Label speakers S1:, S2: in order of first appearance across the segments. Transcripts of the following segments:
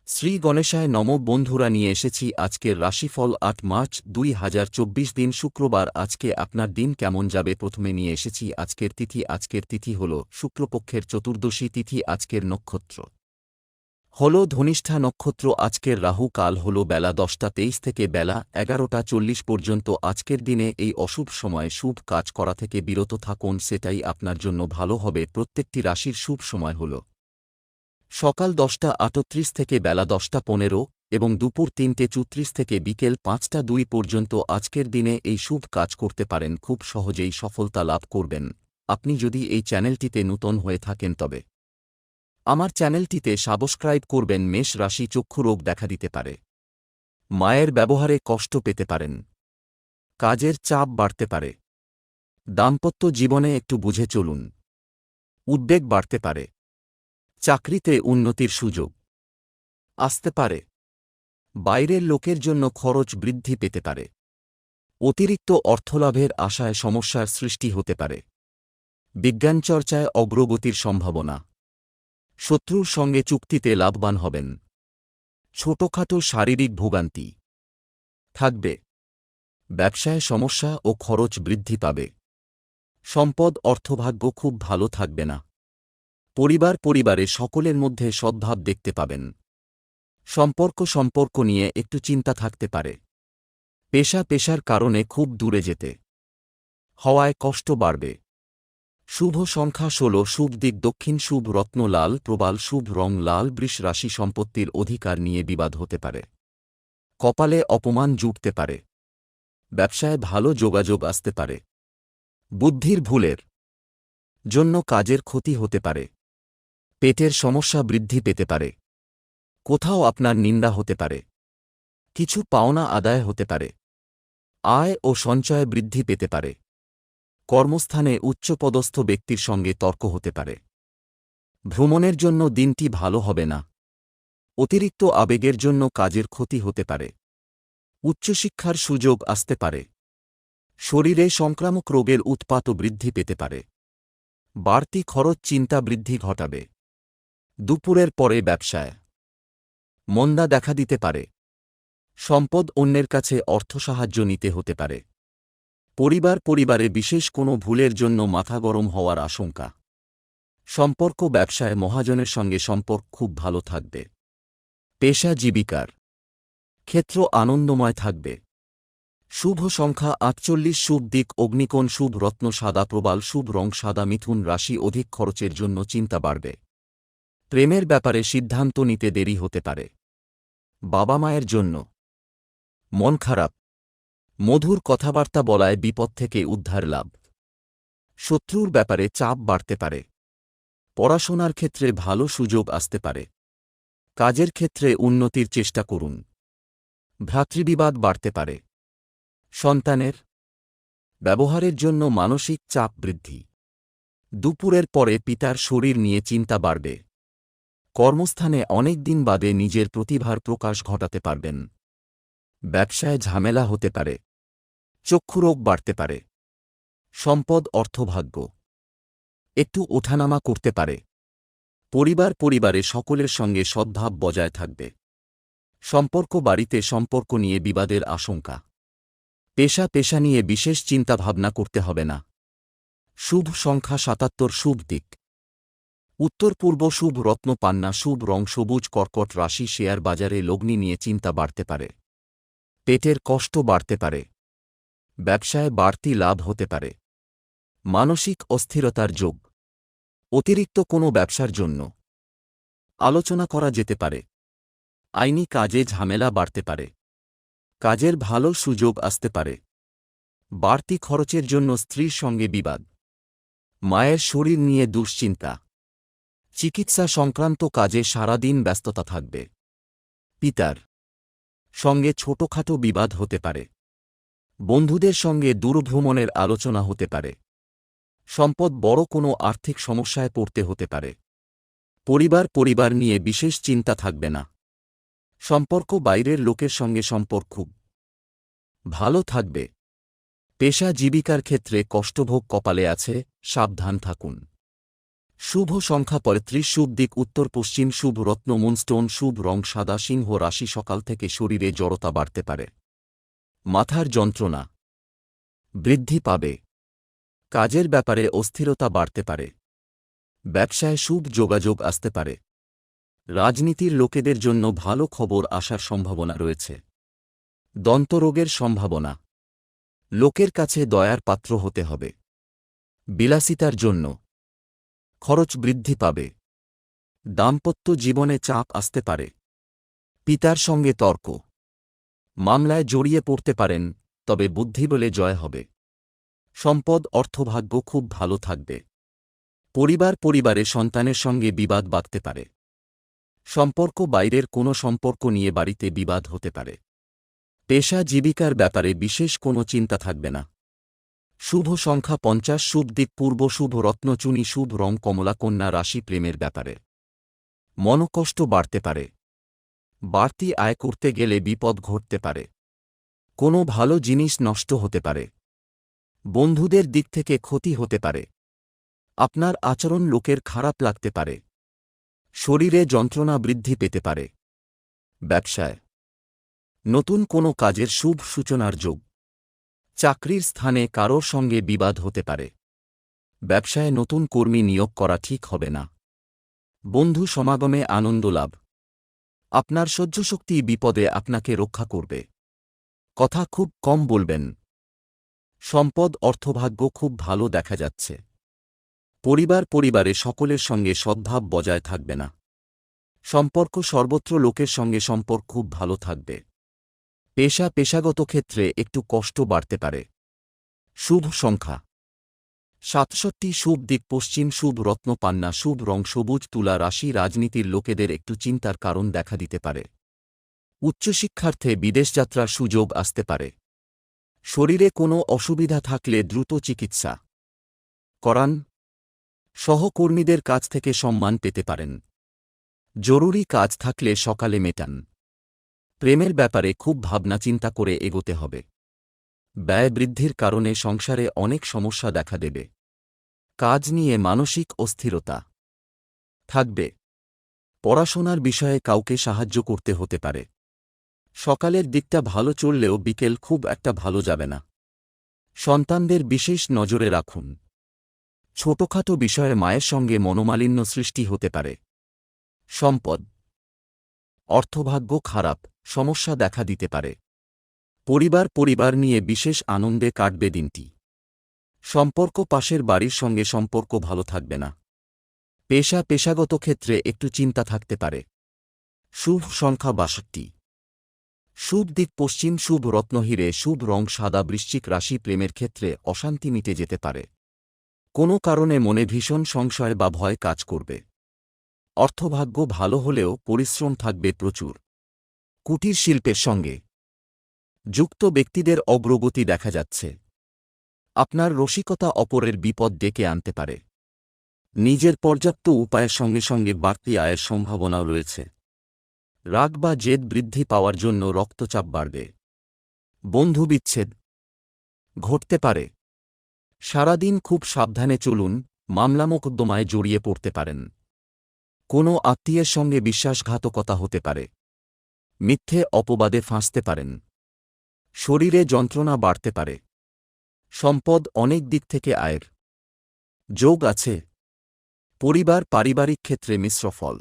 S1: শ্রী গণেশায় নম বন্ধুরা নিয়ে এসেছি আজকের রাশিফল ৮ মার্চ ২০২৪ দিন শুক্রবার। আজকে আপনার দিন কেমন যাবে প্রথমে নিয়ে এসেছি আজকের তিথি হল শুক্লপক্ষের চতুর্দশী তিথি। আজকের নক্ষত্র হল ধনিষ্ঠা নক্ষত্র। আজকের রাহু কাল হল বেলা ১০টা ২৩ থেকে বেলা ১১টা ৪০ পর্যন্ত। আজকের দিনে এই অশুভ সময়ে শুভ কাজ করা থেকে বিরত থাকুন, সেটাই আপনার জন্য ভালো হবে। প্রত্যেকটি রাশির শুভ সময় হল সকাল ১০টা ৩৮ থেকে বেলা ১০টা ১৫ এবং দুপুর ৩টে ৩৪ থেকে বিকেল ৫টা ২ পর্যন্ত। আজকের দিনে এই শুভ কাজ করতে পারেন, খুব সহজেই সফলতা লাভ করবেন। আপনি যদি এই চ্যানেলটিতে নূতন হয়ে থাকেন তবে আমার চ্যানেলটিতে সাবস্ক্রাইব করবেন। মেষ রাশি চক্ষু রোগ দেখা দিতে পারে, মায়ের ব্যবহারে কষ্ট পেতে পারেন, কাজের চাপ বাড়তে পারে, দাম্পত্য জীবনে একটু বুঝে চলুন, উদ্বেগ বাড়তে পারে, চাকরিতে উন্নতির সুযোগ আসতে পারে, বাইরের লোকের জন্য খরচ বৃদ্ধি পেতে পারে, অতিরিক্ত অর্থলাভের আশায় সমস্যার সৃষ্টি হতে পারে, বিজ্ঞানচর্চায় অগ্রগতির সম্ভাবনা, শত্রুর সঙ্গে চুক্তিতে লাভবান হবেন, ছোটখাটো শারীরিক ভোগান্তি থাকবে, ব্যবসায় সমস্যা ও খরচ বৃদ্ধি পাবে, সম্পদ অর্থভাগ্য খুব ভালো থাকবে না, পরিবারে সকলের মধ্যে সদ্ভাব দেখতে পাবেন, সম্পর্ক নিয়ে একটু চিন্তা থাকতে পারে, পেশার কারণে খুব দূরে যেতে হওয়ায় কষ্ট বাড়বে। শুভ সংখ্যা ১৬, শুভ দিক দক্ষিণ, শুভ রত্ন লাল প্রবাল, শুভ রং লাল। বৃষ রাশি সম্পত্তির অধিকার নিয়ে বিবাদ হতে পারে, কপালে অপমান জুটতে পারে, ব্যবসায় ভালো যোগাযোগ আসতে পারে, বুদ্ধির ভুলের জন্য কাজের ক্ষতি হতে পারে, পেটের সমস্যা বৃদ্ধি পেতে পারে, কোথাও আপনার নিন্দা হতে পারে, কিছু পাওনা আদায় হতে পারে, আয় ও সঞ্চয় বৃদ্ধি পেতে পারে, কর্মস্থানে উচ্চপদস্থ ব্যক্তির সঙ্গে তর্ক হতে পারে, ভ্রমণের জন্য দিনটি ভালো হবে না, অতিরিক্ত আবেগের জন্য কাজের ক্ষতি হতে পারে, উচ্চশিক্ষার সুযোগ আসতে পারে, শরীরে সংক্রামক রোগের উৎপাতও বৃদ্ধি পেতে পারে, বাড়তি খরচ চিন্তা বৃদ্ধি ঘটাবে, দুপুরের পরে ব্যবসায় মন্দা দেখা দিতে পারে, সম্পদ অন্যের কাছে অর্থসাহায্য নিতে হতে পারে, পরিবারে বিশেষ কোনো ভুলের জন্য মাথা গরম হওয়ার আশঙ্কা, সম্পর্ক ব্যবসায় মহাজনের সঙ্গে সম্পর্ক খুব ভালো থাকবে, পেশা জীবিকার ক্ষেত্র আনন্দময় থাকবে। শুভ সংখ্যা ৪৮, শুভ দিক অগ্নিকোণ, শুভ রত্ন সাদা প্রবাল, শুভ রং সাদা। মিথুন রাশি অধিক খরচের জন্য চিন্তা বাড়বে, প্রেমের ব্যাপারে সিদ্ধান্ত নিতে দেরি হতে পারে, বাবা মায়ের জন্য মন খারাপ, মধুর কথাবার্তা বলায় বিপদ থেকে উদ্ধার লাভ, শত্রুর ব্যাপারে চাপ বাড়তে পারে, পড়াশোনার ক্ষেত্রে ভালো সুযোগ আসতে পারে, কাজের ক্ষেত্রে উন্নতির চেষ্টা করুন, ভ্রাতৃবিবাদ বাড়তে পারে, সন্তানের ব্যবহারের জন্য মানসিক চাপ বৃদ্ধি, দুপুরের পরে পিতার শরীর নিয়ে চিন্তা বাড়বে, কর্মস্থানে অনেক দিন বাদে নিজের প্রতিভার প্রকাশ ঘটাতে পারবেন, ব্যবসায় ঝামেলা হতে পারে, চক্ষুরোগ বাড়তে পারে, সম্পদ অর্থভাগ্য একটু ওঠানামা করতে পারে, পরিবারে সকলের সঙ্গে সদ্ভাব বজায় থাকবে, সম্পর্ক বাড়িতে সম্পর্ক নিয়ে বিবাদের আশঙ্কা, পেশা নিয়ে বিশেষ চিন্তাভাবনা করতে হবে না। শুভ সংখ্যা ৭৭, শুভ দিক উত্তর পূর্ব, শুভ রত্ন পান্না, শুভ রং সবুজ। কর্কট রাশি শেয়ার বাজারে লগ্নি নিয়ে চিন্তা বাড়তে পারে, পেটের কষ্ট বাড়তে পারে, ব্যবসায় বাড়তি লাভ হতে পারে, মানসিক অস্থিরতার যোগ, অতিরিক্ত কোনো ব্যবসার জন্য আলোচনা করা যেতে পারে, আইনি কাজে ঝামেলা বাড়তে পারে, কাজের ভালো সুযোগ আসতে পারে, বাড়তি খরচের জন্য স্ত্রীর সঙ্গে বিবাদ, মায়ের শরীর নিয়ে দুশ্চিন্তা, চিকিৎসা সংক্রান্ত কাজে সারাদিন ব্যস্ততা থাকবে, পিতার সঙ্গে ছোটখাটো বিবাদ হতে পারে, বন্ধুদের সঙ্গে দূরভ্রমণের আলোচনা হতে পারে, সম্পদ বড় কোনো আর্থিক সমস্যায় পড়তে হতে পারে, পরিবার নিয়ে বিশেষ চিন্তা থাকবে না, সম্পর্ক বাইরের লোকের সঙ্গে সম্পর্ক খুব ভালো থাকবে, পেশা জীবিকার ক্ষেত্রে কষ্টভোগ কপালে আছে, সাবধান থাকুন। শুভ সংখ্যা ৩৫, শুভ দিক উত্তর পশ্চিম, শুভ রত্ন মুনস্টোন, শুভ রং সাদা। সিংহ রাশি, সকাল থেকে শরীরে জড়তা বাড়তে পারে। মাথার যন্ত্রণা বৃদ্ধি পাবে। কাজের ব্যাপারে অস্থিরতা বাড়তে পারে। ব্যবসায় শুভ যোগাযোগ আসতে পারে। রাজনীতির লোকেদের জন্য ভালো খবর আসার সম্ভাবনা রয়েছে। দন্তরোগের সম্ভাবনা। লোকের কাছে দয়ার পাত্র হতে হবে। বিলাসিতার জন্য খরচ বৃদ্ধি পাবে। দাম্পত্য জীবনে চাপ আসতে পারে। পিতার সঙ্গে তর্ক। মামলায় জড়িয়ে পড়তে পারেন, তবে বুদ্ধি বলে জয় হবে। সম্পদ অর্থভাগ্য খুব ভালো থাকবে। পরিবারে সন্তানের সঙ্গে বিবাদ বাঁধতে পারে। সম্পর্ক বাইরের কোনো সম্পর্ক নিয়ে বাড়িতে বিবাদ হতে পারে। পেশা জীবিকার ব্যাপারে বিশেষ কোনো চিন্তা থাকবে না। শুভ সংখ্যা ৫০, শুভ দিক পূর্ব, শুভ রত্নচুনি, শুভ রং কমলা। কন্যা রাশি, প্রেমের ব্যাপারে মনোকষ্ট বাড়তে পারে। বাড়তি আয় করতে গেলে বিপদ ঘটতে পারে। কোনো ভালো জিনিস নষ্ট হতে পারে। বন্ধুদের দিক থেকে ক্ষতি হতে পারে। আপনার আচরণ লোকের খারাপ লাগতে পারে। শরীরে যন্ত্রণা বৃদ্ধি পেতে পারে। ব্যবসায় নতুন কোনো কাজের শুভ সূচনার যোগ। চাকরির স্থানে কারোর সঙ্গে বিবাদ হতে পারে। ব্যবসায় নতুন কর্মী নিয়োগ করা ঠিক হবে না। বন্ধু সমাগমে আনন্দ লাভ। আপনার সহ্যশক্তি বিপদে আপনাকে রক্ষা করবে। কথা খুব কম বলবেন। সম্পদ অর্থভাগ্য খুব ভালো দেখা যাচ্ছে। পরিবারে সকলের সঙ্গে সদ্ভাব বজায় থাকবে না। সম্পর্ক সর্বত্র লোকের সঙ্গে সম্পর্ক খুব ভালো থাকবে। পেশাগত ক্ষেত্রে একটু কষ্ট বাড়তে পারে। শুভ সংখ্যা ৬৭, শুভ দিক পশ্চিম, শুভ রত্ন পান্না, শুভ রং সবুজ। তুলা রাশি, রাজনীতির লোকেদের একটু চিন্তার কারণ দেখা দিতে পারে। উচ্চশিক্ষার্থে বিদেশযাত্রার সুযোগ আসতে পারে। শরীরে কোনো অসুবিধা থাকলে দ্রুত চিকিৎসা করান। সহকর্মীদের কাছ থেকে সম্মান পেতে পারেন। জরুরি কাজ থাকলে সকালে মেটান। প্রেমের ব্যাপারে খুব ভাবনা চিন্তা করে এগোতে হবে। ব্যয় বৃদ্ধির কারণে সংসারে অনেক সমস্যা দেখা দেবে। কাজ নিয়ে মানসিক অস্থিরতা থাকবে। পড়াশোনার বিষয়ে কাউকে সাহায্য করতে হতে পারে। সকালের দিকটা ভালো চললেও বিকেল খুব একটা ভালো যাবে না। সন্তানদের বিশেষ নজরে রাখুন। ছোটখাটো বিষয়ে মায়ের সঙ্গে মনোমালিন্য সৃষ্টি হতে পারে। সম্পদ অর্থভাগ্য খারাপ, সমস্যা দেখা দিতে পারে। পরিবার নিয়ে বিশেষ আনন্দে কাটবে দিনটি। সম্পর্ক পাশের বাড়ির সঙ্গে সম্পর্ক ভালো থাকবে না। পেশাগত ক্ষেত্রে একটু চিন্তা থাকতে পারে। শুভ সংখ্যা ৬২, শুভ দিক পশ্চিম, শুভ রত্নহীরে, শুভ রং সাদা। বৃশ্চিক রাশি, প্রেমের ক্ষেত্রে অশান্তি মিটে যেতে পারে। কোনো কারণে মনে ভীষণ সংশয় বা ভয় কাজ করবে। অর্থভাগ্য ভালো হলেও পরিশ্রম থাকবে প্রচুর। কুটির শিল্পের সঙ্গে যুক্ত ব্যক্তিদের অগ্রগতি দেখা যাচ্ছে। আপনার রসিকতা অপরের বিপদ ডেকে আনতে পারে। নিজের পর্যাপ্ত উপায়ের সঙ্গে বাড়তি আয়ের সম্ভাবনাও রয়েছে। রাগ বা জেদ বৃদ্ধি পাওয়ার জন্য রক্তচাপ বাড়বে। বন্ধু বিচ্ছেদ ঘটতে পারে। সারাদিন খুব সাবধানে চলুন, মামলা মোকদ্দমায় জড়িয়ে পড়তে পারেন। কোনো আত্মীয়ের সঙ্গে বিশ্বাসঘাতকতা হতে পারে। মিথ্যে অপবাদে ফাঁসতে পারেন। শরীরে যন্ত্রণা বাড়তে পারে। সম্পদ অনেক দিক থেকে আয়ের যোগ আছে। পারিবারিক ক্ষেত্রে মিশ্র ফল।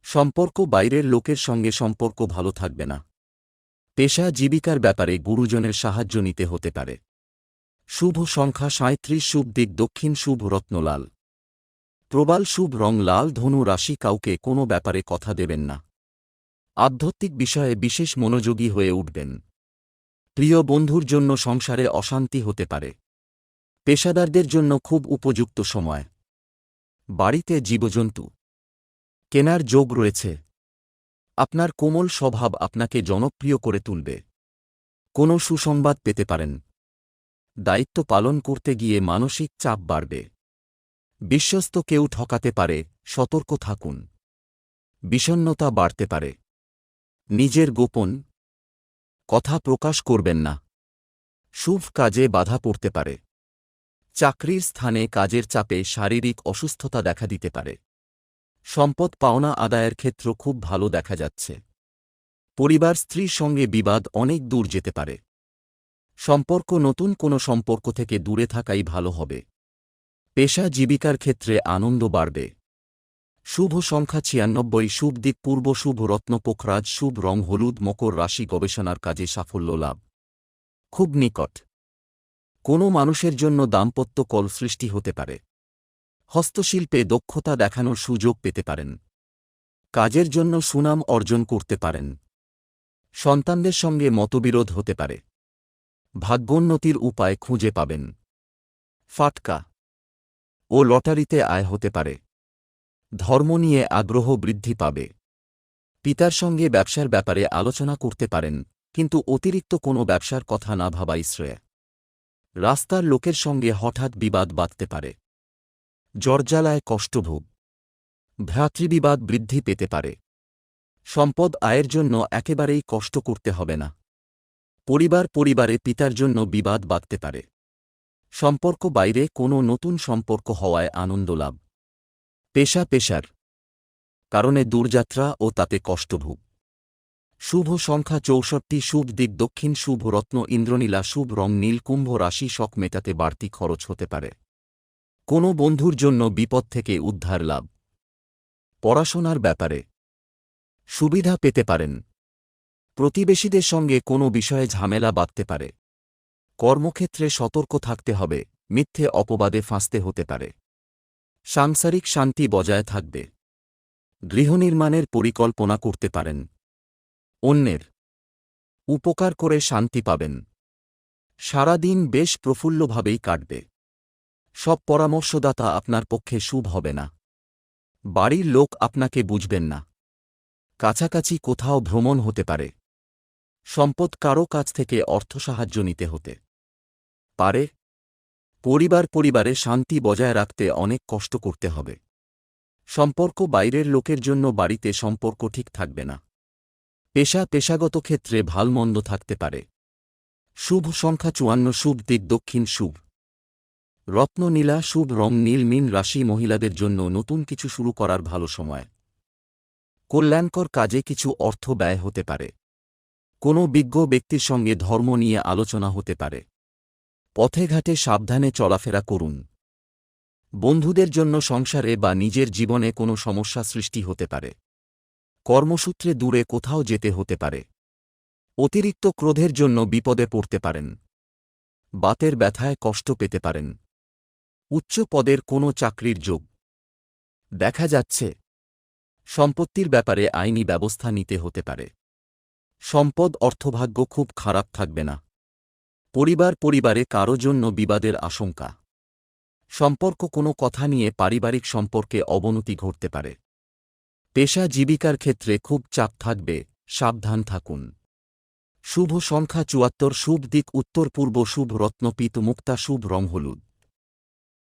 S1: সম্পর্ক বাইরের লোকের সঙ্গে সম্পর্ক ভালো থাকবে না। পেশা জীবিকার ব্যাপারে গুরুজনের সাহায্য নিতে হতে পারে। শুভ সংখ্যা ৩৭, শুভ দিক দক্ষিণ, শুভ রত্ন লাল। প্রবাল, শুভ রং লাল। ধনু রাশি, কাউকে কোনো ব্যাপারে কথা দেবেন না। আধ্যাত্মিক বিষয়ে বিশেষ মনোযোগী হয়ে উঠবেন। প্রিয় বন্ধুর জন্য সংসারে অশান্তি হতে পারে। পেশাদারদের জন্য খুব উপযুক্ত সময়। বাড়িতে জীবজন্তু কেনার যোগ রয়েছে। আপনার কোমল স্বভাব আপনাকে জনপ্রিয় করে তুলবে। কোনো সুসংবাদ পেতে পারেন। দায়িত্ব পালন করতে গিয়ে মানসিক চাপ বাড়বে। বিশ্বস্ত কেউ ঠকাতে পারে, সতর্ক থাকুন। বিষণ্ণতা বাড়তে পারে। নিজের গোপন কথা প্রকাশ করবেন না। শুভ কাজে বাধা পড়তে পারে। চাকরির স্থানে কাজের চাপে শারীরিক অসুস্থতা দেখা দিতে পারে। সম্পদ পাওনা আদায়ের ক্ষেত্র খুব ভালো দেখা যাচ্ছে। পরিবার স্ত্রীর সঙ্গে বিবাদ অনেক দূর যেতে পারে। সম্পর্ক নতুন কোনো সম্পর্ক থেকে দূরে থাকাই ভালো হবে। পেশা জীবিকার ক্ষেত্রে আনন্দ বাড়বে। শুভ সংখ্যা ৯৬, শুভ দিক পূর্ব, শুভ রত্ন পোখরাজ, শুভ রং হলুদ। মকর রাশি, গবেষণার কাজে সাফল্য লাভ খুব নিকট। কোনো মানুষের জন্য দাম্পত্য কল সৃষ্টি হতে পারে। হস্তশিল্পে দক্ষতা দেখানোর সুযোগ পেতে পারেন। কাজের জন্য সুনাম অর্জন করতে পারেন। সন্তানদের সঙ্গে মতবিরোধ হতে পারে। ভাগ্যোন্নতির উপায় খুঁজে পাবেন। ফাটকা ও লটারিতে আয় হতে পারে। ধর্ম নিয়ে আগ্রহ বৃদ্ধি পাবে। পিতার সঙ্গে ব্যবসার ব্যাপারে আলোচনা করতে পারেন, কিন্তু অতিরিক্ত কোনো ব্যবসার কথা না ভাবাই শ্রেয়। রাস্তার লোকের সঙ্গে হঠাৎ বিবাদ বাধতে পারে। জ্বরজ্বালায় কষ্টভোগ। ভ্রাতৃবিবাদ বৃদ্ধি পেতে পারে। সম্পদ আয়ের জন্য একেবারেই কষ্ট করতে হবে না। পরিবারে পিতার জন্য বিবাদ বাধতে পারে। সম্পর্ক বাইরে কোনো নতুন সম্পর্ক হওয়ায় আনন্দ লাভ। পেশার কারণে দূরযাত্রা ও তাতে কষ্টভোগ। শুভ সংখ্যা ৬৪, শুভ দিক দক্ষিণ, শুভ রত্ন ইন্দ্রনীলা, শুভ রং নীল। কুম্ভ রাশি, শখ মেটাতে বাড়তি খরচ হতে পারে। কোনো বন্ধুর জন্য বিপদ থেকে উদ্ধার লাভ। পড়াশোনার ব্যাপারে সুবিধা পেতে পারেন। প্রতিবেশীদের সঙ্গে কোনো বিষয়ে ঝামেলা বাধতে পারে। কর্মক্ষেত্রে সতর্ক থাকতে হবে, মিথ্যে অপবাদে ফাঁসতে হতে পারে। সাংসারিক শান্তি বজায় থাকবে। গৃহনির্মাণের পরিকল্পনা করতে পারেন। অন্যের উপকার করে শান্তি পাবেন। সারা দিন বেশ প্রফুল্লভাবেই কাটবে। সব পরামর্শদাতা আপনার পক্ষে শুভ হবে না। বাড়ির লোক আপনাকে বুঝবেন না। কাছাকাছি কোথাও ভ্রমণ হতে পারে। সম্পদ কারও কাছ থেকে অর্থসাহায্য নিতে হতে পারে। পরিবারে শান্তি বজায় রাখতে অনেক কষ্ট করতে হবে। সম্পর্ক বাইরের লোকের জন্য বাড়িতে সম্পর্ক ঠিক থাকবে না। পেশাগত ক্ষেত্রে ভালমন্দ থাকতে পারে। শুভ সংখ্যা ৫৪, শুভ দিক দক্ষিণ, শুভ রত্ন নীলা, শুভ রং নীল। মীন রাশি, মহিলাদের জন্য নতুন কিছু শুরু করার ভালো সময়। কল্যাণকর কাজে কিছু অর্থ ব্যয় হতে পারে। কোনো বিজ্ঞ ব্যক্তির সঙ্গে ধর্ম নিয়ে আলোচনা হতে পারে। পথে ঘাটে সাবধানে চলাফেরা করুন। বন্ধুদের জন্য সংসারে বা নিজের জীবনে কোনো সমস্যা সৃষ্টি হতে পারে। কর্মসূত্রে দূরে কোথাও যেতে হতে পারে। অতিরিক্ত ক্রোধের জন্য বিপদে পড়তে পারেন। বাতের ব্যথায় কষ্ট পেতে পারেন। উচ্চ পদের কোনো চাকরির যোগ দেখা যাচ্ছে। সম্পত্তির ব্যাপারে আইনি ব্যবস্থা নিতে হতে পারে। সম্পদ অর্থভাগ্য খুব খারাপ থাকবে না। পরিবারে কারো জন্য বিবাদের আশঙ্কা। সম্পর্ক কোনো কথা নিয়ে পারিবারিক সম্পর্কে অবনতি ঘটতে পারে। পেশা জীবিকার ক্ষেত্রে খুব চাপ থাকবে, সাবধান থাকুন। শুভ সংখ্যা ৭৪, শুভ দিক উত্তর পূর্ব, শুভ রত্ন পীত মুক্তা, শুভ রং হলুদ।